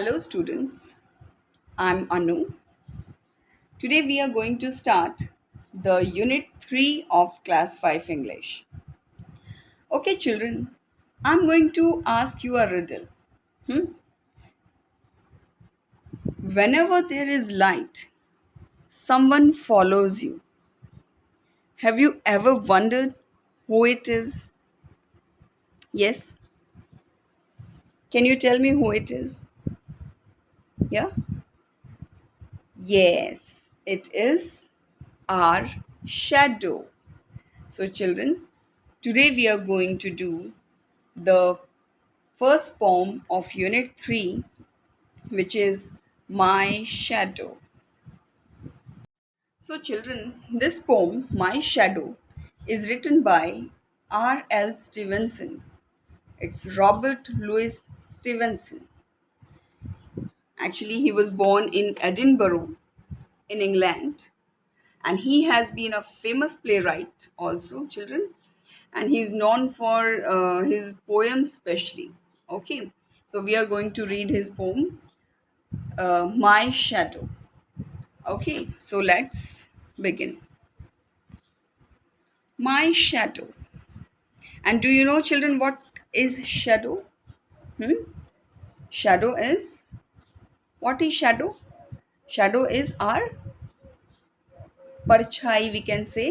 Hello, students. I'm Anu. Today we are going to start the Unit 3 of Class 5 English. Okay, children, I'm going to ask you a riddle. Hmm? Whenever there is light, someone follows you. Have you ever wondered who it is? Yes? Can you tell me who it is? Yeah? Yes, it is our shadow. So, children, today we are going to do the first poem of Unit 3, which is My Shadow. So, children, this poem, My Shadow, is written by R.L. Stevenson. It's Robert Louis Stevenson. Actually, he was born in Edinburgh, in England, and he has been a famous playwright also, children, and he's known for his poems especially. Okay, so we are going to read his poem, My Shadow. Okay, so let's begin. My shadow. And do you know, children, what is shadow? Hmm? Shadow is, what is shadow? Shadow is our परछाई, we can say,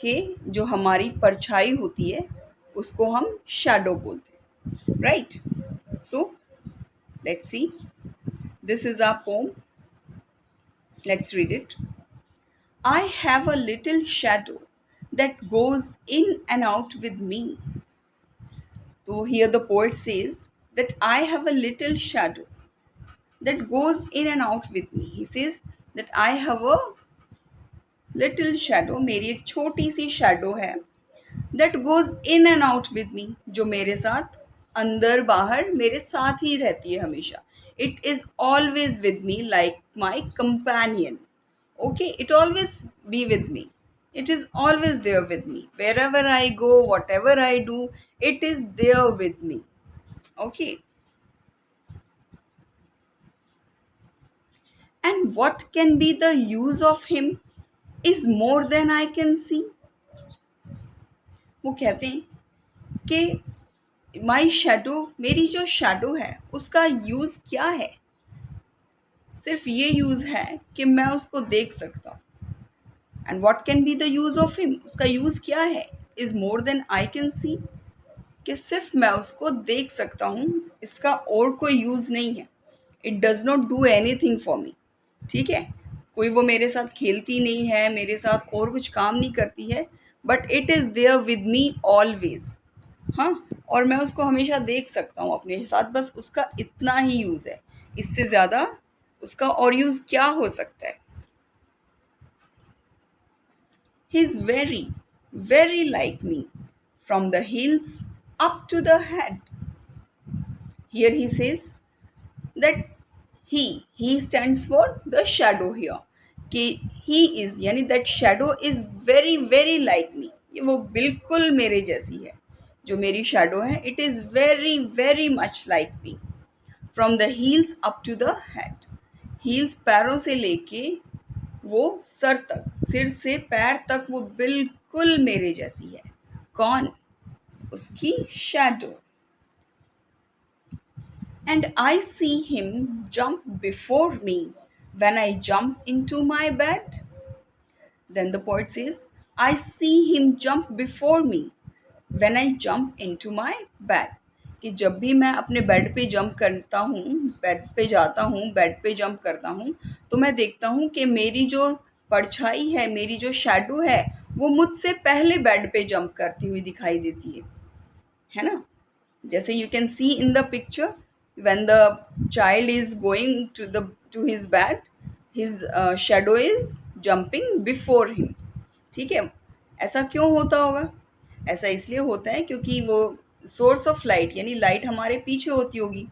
कि जो हमारी परछाई होती है उसको हम shadow बोलते हैं, right? So let's see, this is our poem, let's read it. I have a little shadow that goes in and out with me. So here the poet says that I have a little shadow that goes in and out with me. He says that I have a little shadow, मेरी एक छोटी सी shadow है, that goes in and out with me, जो मेरे साथ अंदर बाहर मेरे साथ ही रहती है हमेशा. It is always with me like my companion. Okay, it always be with me. It is always there with me. Wherever I go, whatever I do, it is there with me. Okay. And what can be the use of him is more than I can see. वो कहते हैं कि माई shadow, मेरी जो shadow है उसका use क्या है? सिर्फ ये यूज़ है कि मैं उसको देख सकता हूँ. And what can be the use of him, उसका यूज़ क्या है? Is more than I can see, कि सिर्फ मैं उसको देख सकता हूँ, इसका और कोई यूज़ नहीं है. It does not do anything for me. ठीक है, कोई वो मेरे साथ खेलती नहीं है, मेरे साथ और कुछ काम नहीं करती है, but it is there with me always. हाँ, और मैं उसको हमेशा देख सकता हूँ अपने साथ, बस उसका इतना ही यूज़ है. इससे ज़्यादा उसका और यूज़ क्या हो सकता है? He is very very like me from the hills up to the head. Here he says that he stands for the shadow here, कि he is, यानी that shadow is very very like me. ये वो बिल्कुल मेरे जैसी है, जो मेरी shadow है. It is very very much like me. From the heels up to the head. heels पैरों से लेके वो सर तक, सिर से पैर तक वो बिल्कुल मेरे जैसी है. कौन? उसकी shadow. And I see him jump before me when I jump into my bed. Then the poet says, I see him jump before me when I jump into my bed. कि जब भी मैं अपने बेड पे jump करता हूँ, bed पे जाता हूँ, बेड पे जंप करता हूँ, तो मैं देखता हूँ कि मेरी जो परछाई है, मेरी जो शैडो है, वो मुझसे पहले बेड पे जंप करती हुई दिखाई देती है ना? जैसे you can see in the picture, when the child is going to his bed, his shadow is jumping before him. ठीक है, ऐसा क्यों होता होगा? ऐसा इसलिए होता है क्योंकि वो सोर्स ऑफ लाइट, यानी लाइट हमारे पीछे होती होगी,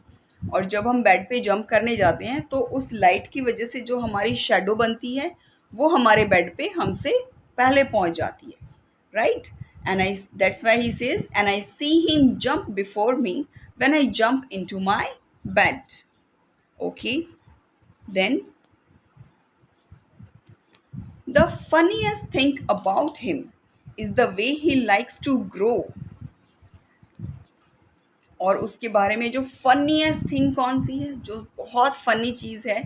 और जब हम बेड पे जंप करने जाते हैं तो उस लाइट की वजह से जो हमारी शैडो बनती है वो हमारे बेड पे हमसे पहले पहुंच जाती है, right? And that's why he says, and I see him jump before me when I jump into my bed. Okay, then the funniest thing about him is the way he likes to grow. और उसके बारे में जो funniest thing कौन सी है, जो बहुत funny चीज़ है,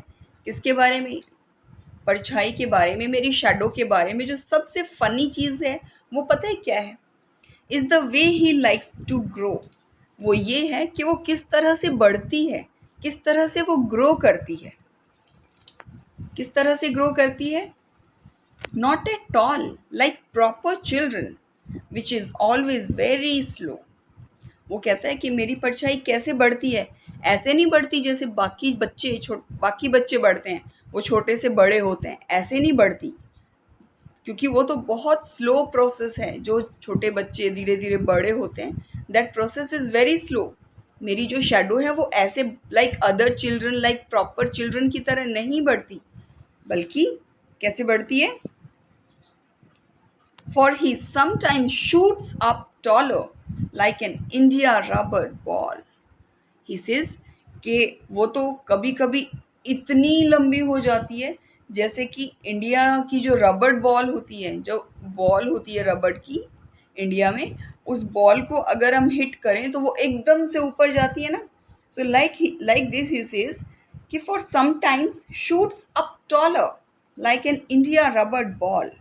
किसके बारे में? परछाई के बारे में, मेरी शैडो के बारे में जो सबसे फनी चीज़ है वो पता है क्या है? Is the way he likes to grow. वो ये है कि वो किस तरह से बढ़ती है, किस तरह से वो ग्रो करती है। किस तरह से ग्रो करती है? Not at all like proper children which is always very slow. वो कहता है कि मेरी परछाई कैसे बढ़ती है, ऐसे नहीं बढ़ती जैसे बाकी बच्चे बढ़ते हैं, वो छोटे से बड़े होते हैं, ऐसे नहीं बढ़ती। क्योंकि वो तो बहुत स्लो प्रोसेस है, जो छोटे बच्चे धीरे धीरे बड़े होते हैं, that process is very slow. मेरी जो शैडो है वो ऐसे like other children, like proper children की तरह नहीं बढ़ती, बल्कि कैसे बढ़ती है? For he sometimes shoots up taller like an India rubber ball. He says कि वो तो कभी कभी इतनी लंबी हो जाती है जैसे कि इंडिया की जो रबड़ बॉल होती है, जो बॉल होती है रबड़ की इंडिया में, उस बॉल को अगर हम हिट करें तो वो एकदम से ऊपर जाती है ना। So like this he says कि for sometimes shoots up taller like an India rubber ball,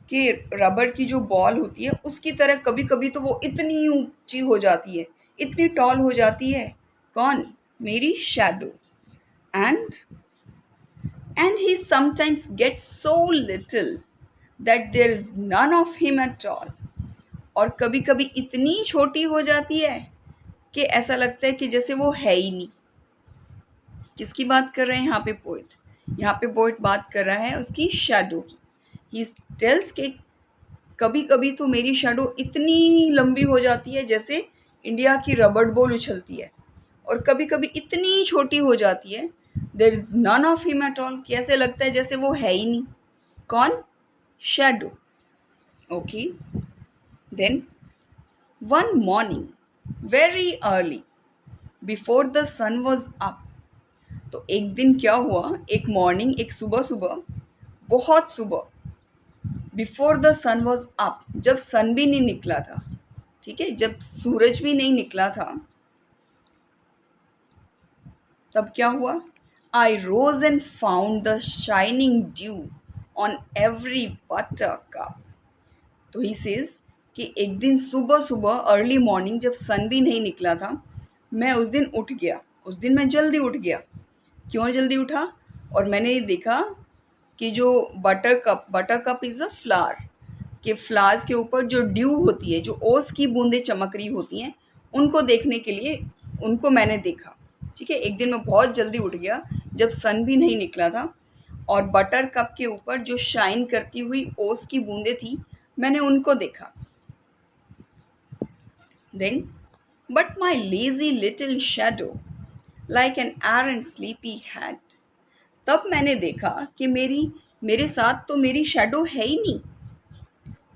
कि रबर की जो बॉल होती है उसकी तरह कभी कभी तो वो इतनी ऊंची हो जाती है, इतनी टॉल हो जाती है। कौन? मेरी shadow. And and he sometimes gets so little that there is none of him at all. और कभी कभी इतनी छोटी हो जाती है कि ऐसा लगता है कि जैसे वो है ही नहीं। किसकी बात कर रहे हैं यहाँ पे पोइट? यहाँ पे पोइट बात कर रहा है उसकी शैडो की। ही टेल्स के कभी कभी तो मेरी शैडो इतनी लंबी हो जाती है जैसे इंडिया की रबड़ बॉल उछलती है, और कभी कभी इतनी छोटी हो जाती है, there is none of him at all, कि ऐसे लगता है जैसे वो है ही नहीं। कौन? Shadow. Okay, then one morning very early before the sun was up. तो एक दिन क्या हुआ, एक मॉर्निंग, एक सुबह सुबह, बहुत सुबह, before the sun was up, जब सन भी नहीं निकला था, ठीक है, जब सूरज भी नहीं निकला था, तब क्या हुआ? I rose and found the shining dew on every buttercup. तो ही सेज कि एक दिन सुबह सुबह अर्ली मॉर्निंग जब सन भी नहीं निकला था, मैं उस दिन उठ गया, उस दिन मैं जल्दी उठ गया। क्यों जल्दी उठा? और मैंने देखा कि जो butter cup is a flower, कि फ्लावर्स के ऊपर जो ड्यू होती है, जो ओस की बूंदें चमक रही होती हैं, उनको देखने के लिए उनको मैंने देखा। ठीक है, एक दिन मैं बहुत जल्दी उठ गया जब सन भी नहीं निकला था, और बटर कप के ऊपर जो शाइन करती हुई ओस की बूंदें थी, मैंने उनको देखा। Then but my lazy little shadow like an errant sleepy head. तब मैंने देखा कि मेरे साथ तो मेरी शैडो है ही नहीं।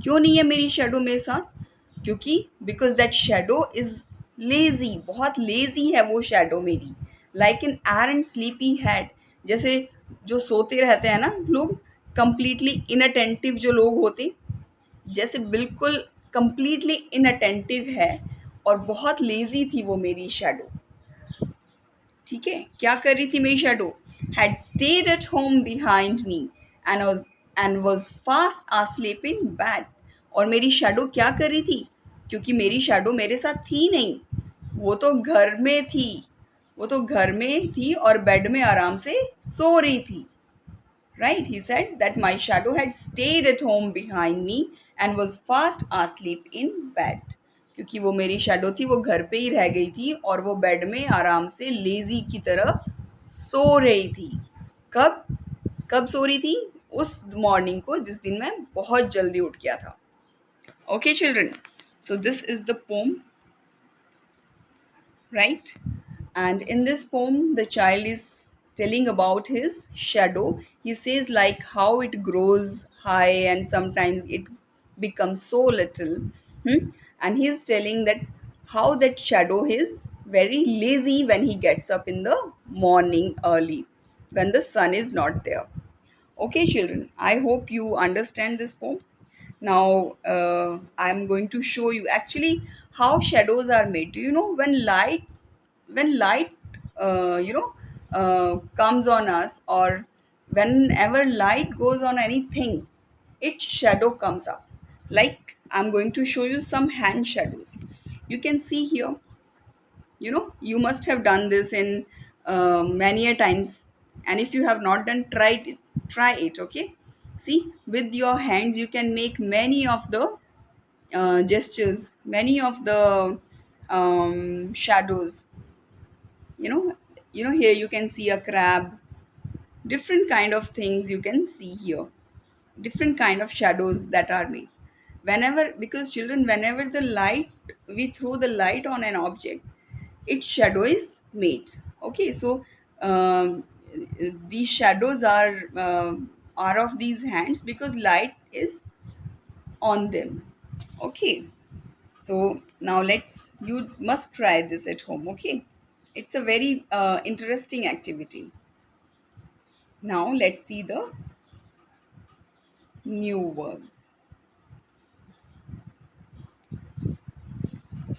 क्यों नहीं है मेरी शैडो मेरे साथ? क्योंकि because that shadow is lazy, बहुत लेजी है वो शैडो मेरी। Like an errant sleepy had, जैसे जो सोते रहते हैं ना लोग, कंप्लीटली इनअटेंटिव जो लोग होते, जैसे बिल्कुल कंप्लीटली इनअटेंटिव है, और बहुत लेजी थी वो मेरी शैडो। ठीक है, क्या कर रही थी मेरी shadow? Had stayed at home behind me and was fast asleep in bed. और मेरी शैडो क्या कर रही थी? क्योंकि मेरी शैडो मेरे साथ थी नहीं, वो तो घर में थी, वो तो घर में थी और बेड में आराम से सो रही थी। Right, he said that my shadow had stayed at home behind me and was fast asleep in bed। क्योंकि वो मेरी शैडो थी, वो घर पे ही रह गई थी और वो बेड में आराम से लेजी की तरह सो रही थी। कब? कब सो रही थी? उस मॉर्निंग को जिस दिन मैं बहुत जल्दी उठ गया था। Okay children, so this is the pome, right? And in this poem, the child is telling about his shadow. He says like how it grows high and sometimes it becomes so little. And he is telling that how that shadow is very lazy when he gets up in the morning early, when the sun is not there. Okay, children, I hope you understand this poem. Now, I'm going to show you actually how shadows are made. Do you know when light, comes on us, or whenever light goes on anything, its shadow comes up. Like I'm going to show you some hand shadows. You can see here, you must have done this in many a times, and if you have not done, try it. Okay, see, with your hands you can make many of the gestures, many of the shadows. Here you can see a crab, different kind of things you can see here, different kind of shadows that are made whenever, because children, whenever the light, we throw the light on an object, its shadow is made. Okay, so um, these shadows are of these hands because light is on them. Okay, so now you must try this at home. Okay, it's a very interesting activity. Now let's see the new words.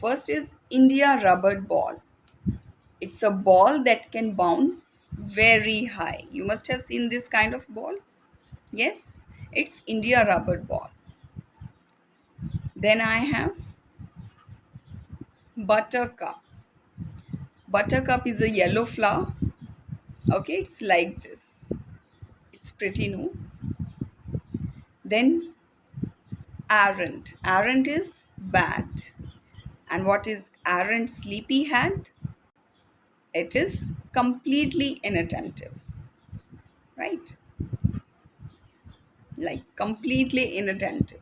First is India rubber ball. It's a ball that can bounce very high. You must have seen this kind of ball. Yes, it's India rubber ball. Then I have buttercup. Buttercup is a yellow flower. Okay, it's like this. It's pretty, no? Then errant. Errant is bad. And what is errant sleepy head? It is completely inattentive, right? Like completely inattentive.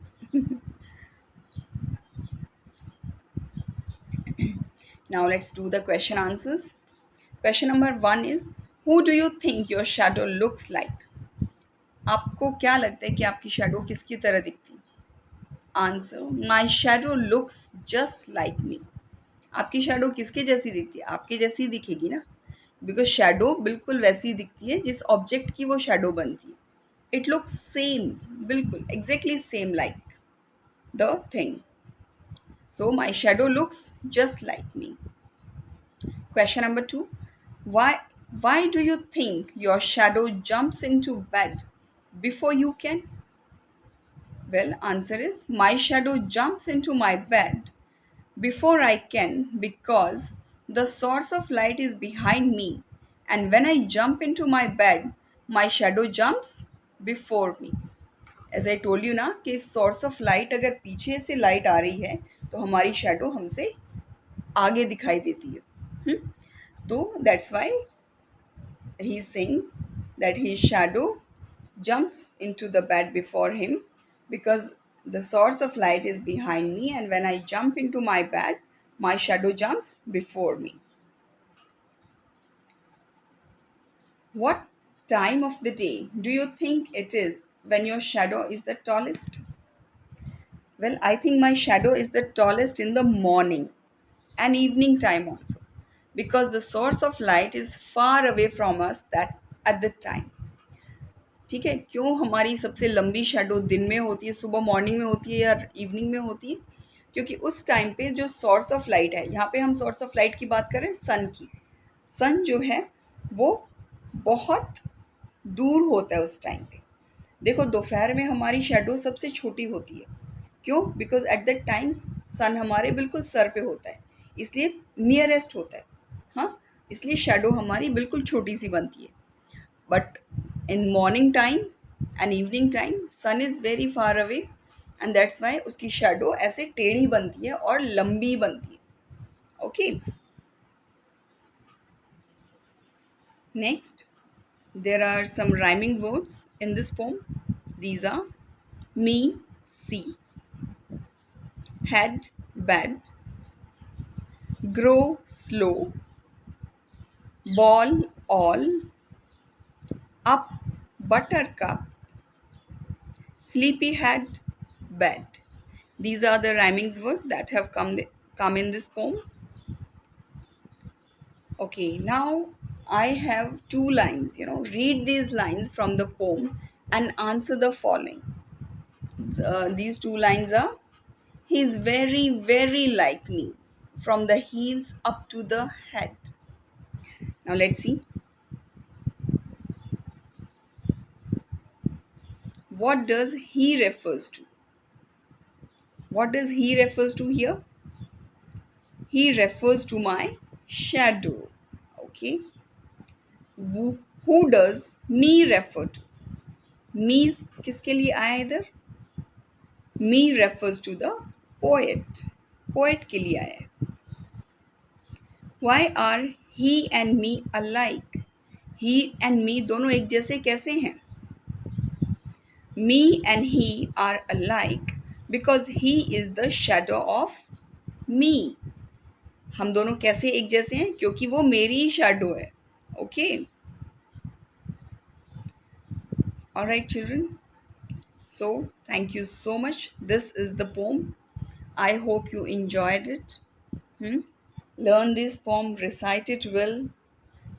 Now let's do the question answers. Question number 1 is, who do you think your shadow looks like? आपको क्या लगता है कि आपकी shadow किसकी तरह दिखती है? Answer, my shadow looks just like me. आपकी शैडो किसके जैसी दिखती है? आपके जैसी दिखेगी ना, बिकॉज शैडो बिल्कुल वैसी दिखती है जिस ऑब्जेक्ट की वो शैडो बनती है. इट लुक्स सेम, बिल्कुल exactly same like the thing. So my shadow looks just like me. Question number 2. Why do you think your shadow jumps into bed before you can? Well, answer is, my shadow jumps into my bed before I can because the source of light is behind me, and when I jump into my bed, my shadow jumps before me. As I told you ना कि source of light अगर पीछे से light आ रही है तो हमारी shadow हमसे आगे दिखाई देती है. तो that's why he is saying that his shadow jumps into the bed before him because the source of light is behind me, and when I jump into my bed, my shadow jumps before me. What time of the day do you think it is when your shadow is the tallest? Well, I think my shadow is the tallest in the morning and evening time also, because the source of light is far away from us that at the time. ठीक है, क्यों हमारी सबसे लंबी shadow दिन में होती है, सुबह मॉर्निंग में होती है या इवनिंग में होती है? क्योंकि उस टाइम पे जो सोर्स ऑफ लाइट है, यहाँ पे हम सोर्स ऑफ लाइट की बात करें सन की, सन जो है वो बहुत दूर होता है उस टाइम पे. देखो, दोपहर में हमारी शेडो सबसे छोटी होती है. क्यों? बिकॉज एट दैट टाइम सन हमारे बिल्कुल सर पे होता है, इसलिए नियरेस्ट होता है. हाँ, इसलिए शेडो हमारी बिल्कुल छोटी सी बनती है. But in morning time and evening time, sun is very far away, and that's why उसकी shadow ऐसे टेढ़ी बनती है और लंबी बनती है. Okay. Next, there are some rhyming words in this poem. These are me, see, head, bed, grow, slow, ball, all, up, buttercup, sleepyhead, bed. These are the rhyming words that have come in this poem. Okay, now I have two lines. Read these lines from the poem and answer the following. These two lines are: He's very, very like me, from the heels up to the head. Now let's see. What does he refers to? What does he refers to here? He refers to my shadow. Okay. Who does me refer to? Me किसके लिए आया इधर? Me refers to the poet. Poet के लिए आया है. Why are he and me alike? He and me दोनों एक जैसे कैसे हैं? Me and he are alike because he is the shadow of me. हम दोनों कैसे एक जैसे हैं? क्योंकि वो मेरी ही शैडो है. Okay. All right, children. So, thank you so much. This is the poem. I hope you enjoyed it. Hmm? Learn this poem, recite it well,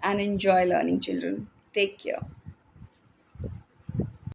and enjoy learning, children. Take care.